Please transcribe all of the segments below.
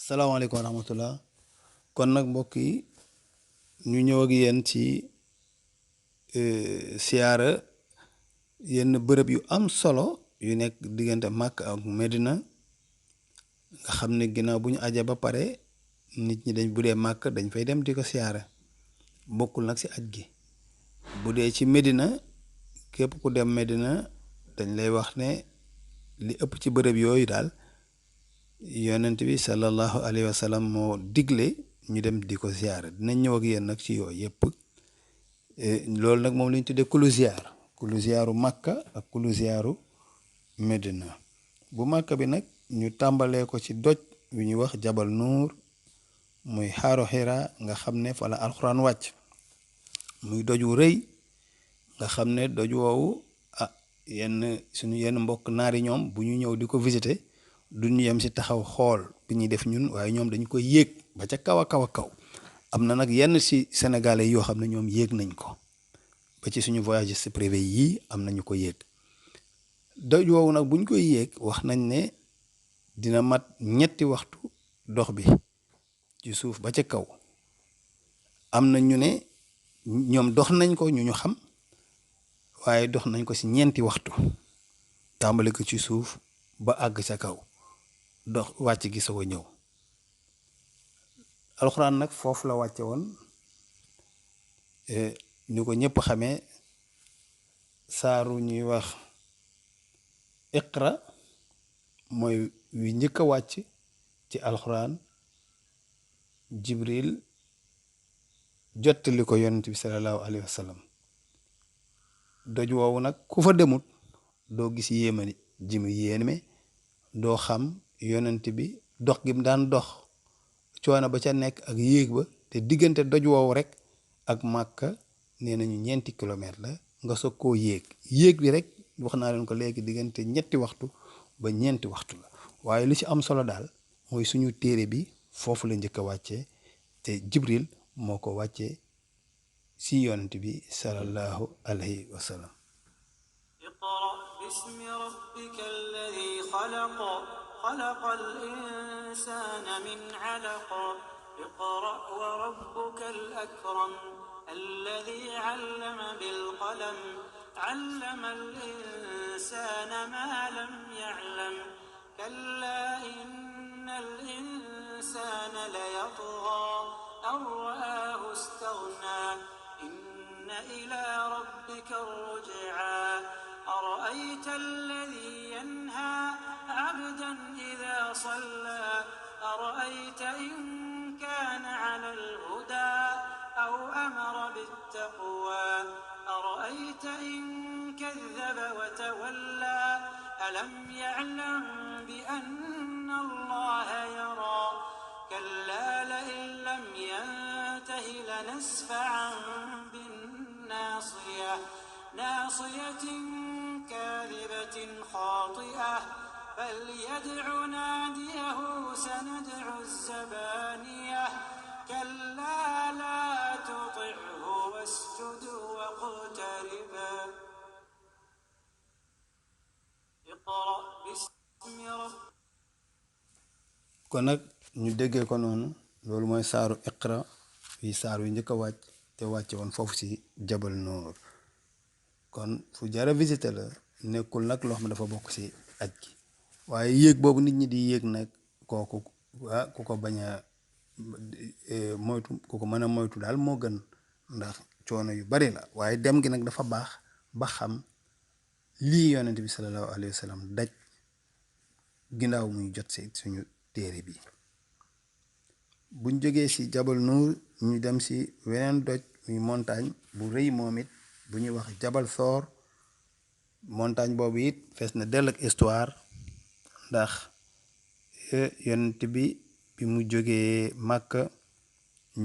salaamaaleykum wa rahmatullah. Kon nag mbokk yi ñu ñëw ak yéen ci siyaara yenn bërëb yu am solo yu nekk diggante Màkk ak Medina nga xam ne ginnaaw bu ñu aje ba pare nit ñi dañ bu dee Màkk dañ fay dem di ko siyaara bokkul nag si aj gi. Bu dee ci Medina képp ku dem Medina dañ lay wax ne li ëpp ci bërëb yooyu daal yonent bi sallallahu alayhi wa sallam moo digle ñu dem di ko ziyaara dinañ ñëw ak yéen nag ci yooyu yëpp loolu nag moom la ñu tuddee kulu ziyaaru Makka ak kulu ziyaaru Medina. Bu Makka bi nag ñu tàmbalee ko ci doj wi ñuy wax Jabal Nuur muy xaaru Hira nga xam ne fa la alxuraan wàcc muy doj wu rëy nga xam ne doj woowu suñu yenn mbokk naari ñoom bu ñu ñëw di ko visiter duñu yem si taxaw xool bi ñuy def ñun waaye ñoom dañu koy yéeg ba ca kaw a kaw a kaw. Am na nag yenn si sénégalais yoo xam ne ñoom yéeg nañ ko ba ci suñu voyagiste privé yii am nañu ko yéeg doj woowu nag buñ koy yéeg wax nañ ne dina mat ñetti waxtu dox bi ci suuf ba ca kaw. Am na ñu ne ñoom dox nañ ko ñu xam waaye dox nañ ko si ñeenti waxtu tàmbali ko ci suuf ba àgg ca kaw dox wàcc gi soog a ñëw. Alxuraan nag foofu la wàcce woon ñu ko ñëpp xamee saaru ñuy wax iqra mooy wi njëkk a wàcc ci alxuraan. Jibril jottali ko yonent bi salallaahu alayhi wa sallam. Doj woowu nag ku fa demut doo gis yéemani ji mu yéeme doo xam yonent bi dox gi mu daan dox coono ba ca nekk ak yéeg ba te diggante doj woowu rek ak Màkka nee nañu 4 kilomètres la nga soog koo yéeg bi rek wax naa leen ko léegi diggante ñetti waxtu ba 4 waxtu la. waaye lu ci am solo daal mooy suñu téere bi foofu la njëkk a wàccee te Jibril moo ko wàccee si yonent bi sallallahu alayhi wa sallam. اقرأ باسم ربك الذي خلق خلق الإنسان من علق اقرأ وربك الأكرم الذي علم بالقلم علم الإنسان ما لم يعلم كلا إن الإنسان ليطغى أن رآه استغنى إن إلى ربك الرجعى أرأيت الذي ينهى عبدا إذا صلى أرأيت إن كان على الهدى أو أمر بالتقوى أرأيت إن كذب وتولى ألم يعلم بأن الله يرى كلا لئن لم ينته لنسفعا بالناصية ناصية كاذبة خاطئة فليدع ناديه سندع الزبانية كلا لا تطعه واسجد واقترب اقرأ باسم ربك. kon nag ñu déggee ko noonu loolu mooy saaru iqra fii saar wi njëkk a wàcc te wàcce woon foofu si Jabal Nuur. kon fu jara visité la nekkul nag loo xam ne dafa bokk si aj gi waaye yéeg boobu nit ñi di yéeg nag kooku ku ko bañ a moytu ku ko mën a moytu daal moo gën ndax coono yu bari la waaye dem gi nag dafa baax ba xam lii yonent bi salallaahu alayhi wa sallam daj ginnaaw muy jot si suñu téere bi. buñ jógee si Jabal Nuur ñu dem si weneen doj muy montagne bu rëy moom it bu ñuy wax Jabal Soor. montagne boobu it fees na dell ak histoire ndax yonent bi mu jógee Màkka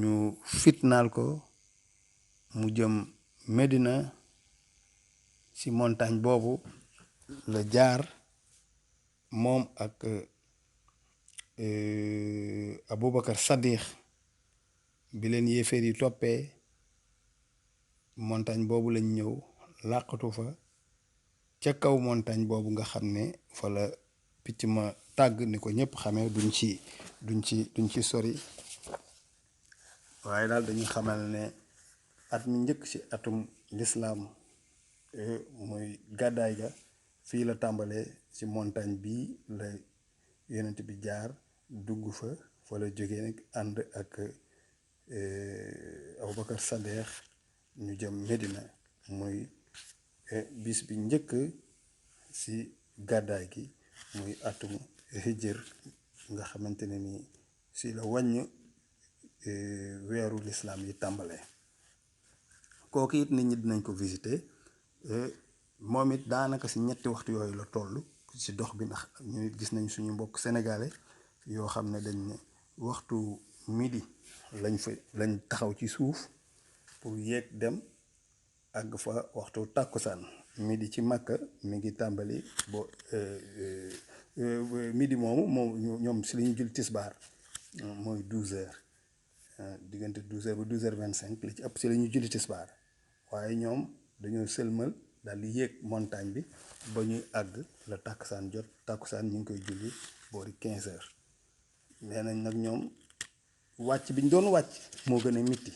ñu fitnaal ko mu jëm Medina si montagne boobu la jaar moom ak Aboubacar Sadiq bi leen yéeféer yi toppee montagne boobu lañ ñëw làqatu fa ca kaw montagne boobu nga xam ne fa la picc ma tàgg ni ko ñëpp xamee duñ ci duñ ci sori waaye daal dañuy xamal ne at mi njëkk ci atum lislaam muy gàddaay ga fii la tàmbalee ci montagne bii la yonent bi jaar dugg fa la jógee nag ànd ak Abubakar Sadeex ñu jëm Medina muy bis bi njëkk ci gàddaay gi muy atum hijr nga xamante ne ni ci la wàññ weeru lislaam yi tàmbalee. kooku it nit ñi dinañ ko visiter moom it daanaka ci ñetti waxtu yooyu la toll ci dox bi ndax ñu gis nañ suñu mbokk sénégalais yoo xam ne dañ ne waxtu midi lañ taxaw ci suuf pour yéeg dem àgg fa waxtu tàkkusaan midi ci Makka mi ngi tàmbali bo midi moom ñoom ci la ñu jul tisbaar mooy 12h diggante 12h ba 12h25 li ci ëpp ci la ñuy julli tisbaar waaye ñoom dañoo sëlmal daal di yéeg montagne bi ba ñuy àgg la tàkkusaan jot tàkkusaan ñu ngi koy julli boori 15h nee nañ nag ñoom wàcc bi ñu doon wàcc moo gën a mitti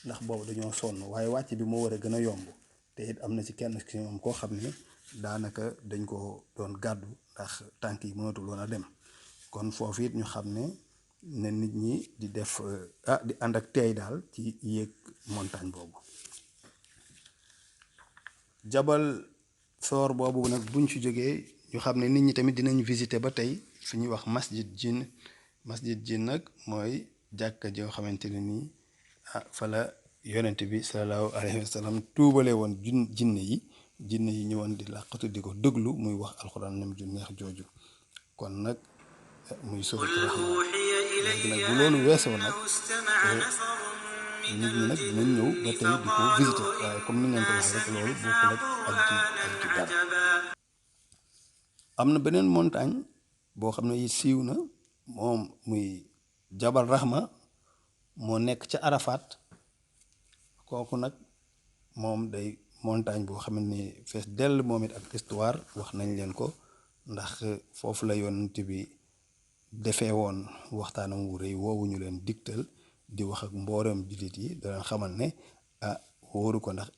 ndax boobu dañoo sonn waaye wàcc bi moo war a gën a yomb te it am na ci kenn ci ñoom koo xam ne daanaka dañ ko doon gàddu ndax tànk yi mënatul woon a dem kon foofu it ñu xam ne nit ñi di def di ànd ak teey daal ci yéeg montagne boobu. jabal soor boobu nag buñ ci jógee ñu xam ne nit ñi tamit dinañ visiter ba tey fi ñuy wax masjid jinn nag mooy jàkka joo xamante ne nii fa la yonent bi sallallahu alayhi wa sallam tuubale woon jinne yi ñëwoon di làqatu di ko déglu muy wax alxuraan nam ju neex jooju kon nag muy suuratu Rahmaan léegi nag bu loolu weesoo nag nit ñi nag dinañ ñëw ba tey di ko visiter waaye comme ni ngeen ko waxee rek loolu bokkul ak ji dara am na beneen montagne boo xam ne siiw na moom muy Jabal Rahma moo nekk ca Arafat kooku nag moom day montagne boo xam ne fees dell moom it ak histoire wax nañ leen ko ndax foofu la yonent bi defee woon waxtaanam wu rëy woowu ñu leen digtal di wax ak mbooram jullit yi da leen xamal ne wóoru ko ndax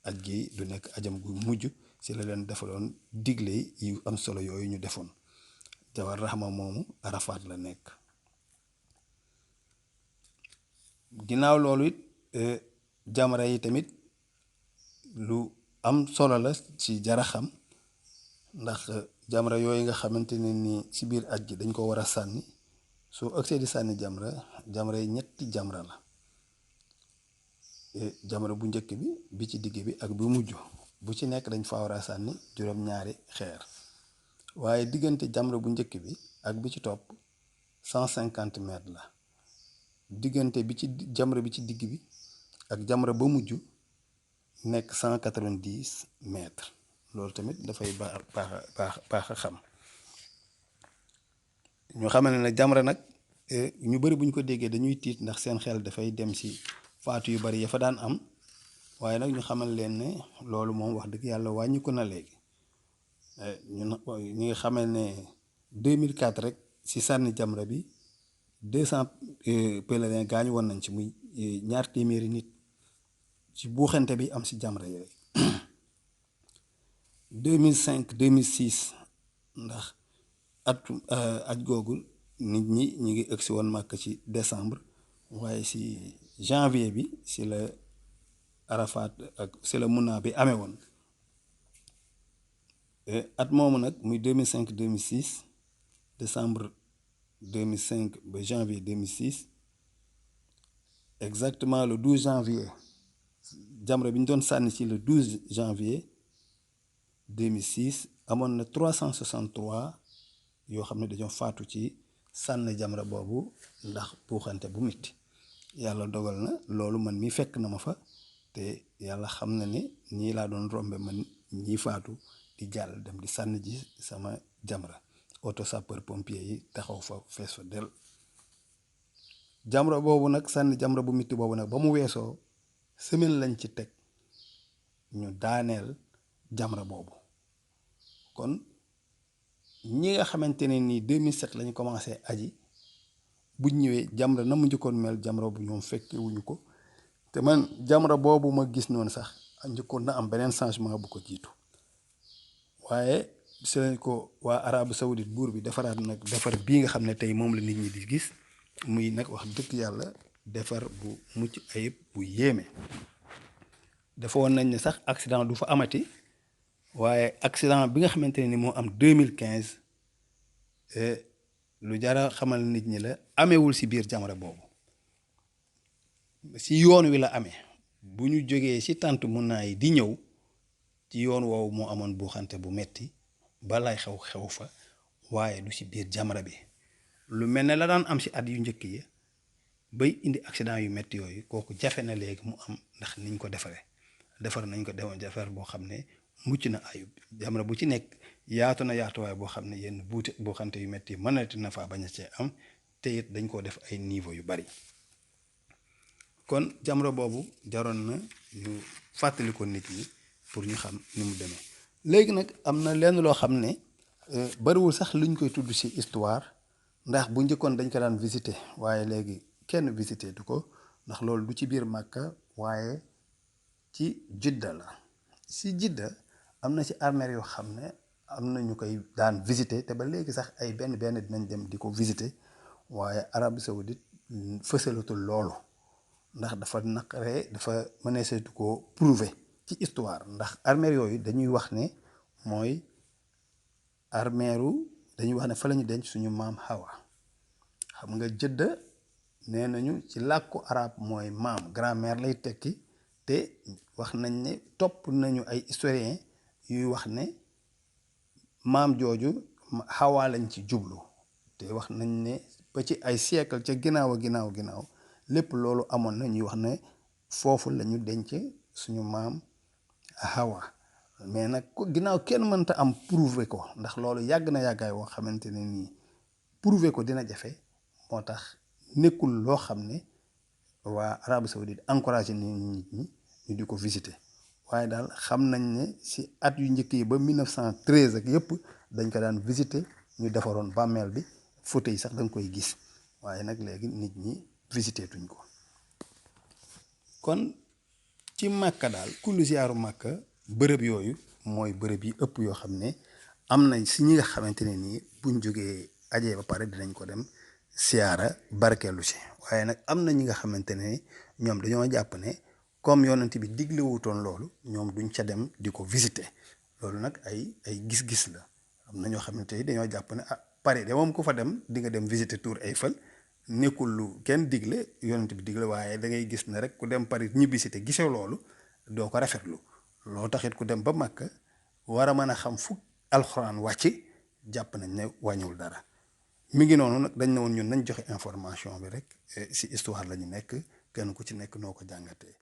aj gi du nekk ajam gu mujj ci la leen defaloon digle yu am solo yooyu ñu defoon Jabal Rahma moomu Arafat la nekk. ginnaaw loolu it jamra yi tamit lu am solo la ci jara xam ndax jamra yooyu nga xamante ne ni ci biir aj gi dañ ko war a sànni soo agsee di sànni jamra yi ñetti jamra la jamra bu njëkk bi ci digg bi ak bu mujj bu ci nekk dañ fa war a sànni juróom-ñaari xeer waaye diggante jamra bu njëkk bi ak bi ci topp 150 mètres la diggante jamra bi ci digg bi ak jamra ba mujj nekk 190 mètres loolu tamit dafay baax a xam ñu xamal ne nag jamra nag ñu bari bu ñu ko déggee dañuy tiit ndax seen xel dafay dem ci faatu yu bari ya fa daan am waaye nag ñu xamal leen ne loolu moom wax dëgg yàlla wàññiku na léegi ñu ngi xamal ne 2004 rek ci sànni jamra bi 200 pèlerins gaañu woon nañ ci muy 200 nit ci buuxante bi am ci jamra yooyu 2005 2006 ndax aj googu nit ñi ngi ëgsi woon màkk ci décembre waaye ci janvier bi ci la Arafat ak ci la Muna bi amee woon at moomu nag muy 2005 2006 décembre 2005 ba janvier 2006 exactement le 12 janvier jamra bi ñu doon sànni ci le 12 janvier 2006 amoon na 363 yoo xam ne dañoo faatu ci sànni jamra boobu ndax buuxante bu metti yàlla dogal na loolu man mi fekk na ma fa te yàlla xam na ne ñii laa doon rombe man ñii faatu di jàll dem di sànni ji sama jamra auto sapeur pompier yi taxaw fa fees fa del jamra boobu nag sànni jamra bu metti boobu nag ba mu weesoo semaine lañ ci teg ñu daaneel jamra boobu kon ñi nga xamante ne nii 2007 lañu commencé aji buñ ñëwee Jamra na mu njëkkoon mel Jamra bu ñoom fekke wuñu ko te man Jamra boobu ma gis noonu sax njëkkoon na am beneen changement bu ko jiitu waaye si lañ ko waa Arabie Saoudite buur bi defaraat nag defar bii nga xam ne tey moom la nit ñi di gis muy nag wax dëgg yàlla defar bu mucc ayib bu yéeme dafa woon nañ ne sax accident du fa amati waaye accident bi nga xamante ne ni moo am 2015 lu jara xamal nit ñi la amewul si biir Jamra boobu si yoon wi la amee bu ñu jógee si tant mun naa yi di ñëw ci yoon woowu moo amoon buuxante bu metti balay xew fa waaye du si biir Jamra bi lu mel ne la daan am si at yu njëkk yi bay indi accident yu metti yooyu kooku jafe na léegi mu am ndax niñ ko defaree defar nañ ko demoon defar boo xam ne mucc na ayub Jamra bu ci nekk yaatu na yaatuwaay boo xam ne yenn buuxante yu metti mënati na faa bañ a cee am te it dañ koo def ay niveau yu bari kon Jamra boobu jaroon na ñu fàttali ko nit ñi pour ñu xam ni mu demee léegi nag am na lenn loo xam ne bariwul sax luñ koy tudd ci histoire ndax bu njëkkoon dañ ko daan visiter waaye léegi kenn visiter du ko ndax loolu du ci biir Màkka waaye ci Jidda la ci Jidda am na ci armeel yoo xam ne am na ñu koy daan visiter te ba léegi sax ay benn dinañ dem di ko visiter waaye Arabie Saoudite fësalatul loolu ndax dafa naqaree dafa mëneeseetu ko prouver ci histoire ndax armeel yooyu dañuy wax ne mooy armeeru dañuy wax ne fa la ñu denc suñu maam Hawa xam nga Jidda nee nañu ci làkku arab mooy maam grand-mère lay tekki te wax nañ ne topp nañu ay historien yuy wax ne maam jooju Hawa lañ ci jublu te wax nañ ne ba ci ay siècle ca ginnaaw lépp loolu amoon na ñuy wax ne foofu la ñu denc suñu maam Hawa mais nag ginnaaw kenn mënta am prouver ko ndax loolu yàgg na yàggaay woo xamante ne nii prouver ko dina jafe moo tax nekkul loo xam ne waa Arabie Saoudite encouragé nañ nit ñi ñu di ko visiter waaye daal xam nañ ne si at yu njëkk yi ba 1913 ak yëpp dañ ko daan visiter ñu defaroon bàmmeel bi photo yi sax da nga koy gis waaye nag léegi nit ñi visiter tuñ ko kon ci Màkka daal kullu ziyaaru Màkka bërëb yooyu mooy bërëb yi ëpp yoo xam ne am nañ si ñi nga xamante ne nii buñ jógee ajee ba pare dinañ ko dem siyaara barkeelu si waaye nag am na ñi nga xamante ne ñoom dañoo jàpp ne comme yonent bi digle wutoon loolu ñoom duñ ca dem di ko visiter loolu nag ay gis-gis la am na ñoo xamante ne dañoo jàpp ne Paris de moom ku fa dem di nga dem visiter Tour Eiffel nekkul lu kenn digle yonent bi digle waaye da ngay gis ne rek ku dem Paris ñibbisi te gisee loolu doo ko rafetlu loo taxit ku dem ba Màkka war a mën a xam fu alxuraan wàcc jàpp nañ ne wàññiwul dara mi ngi noonu nag dañ ne woon ñun nañ joxe information bi rek si histoire la ñu nekk kenn ku ci nekk noo ko jàngatee.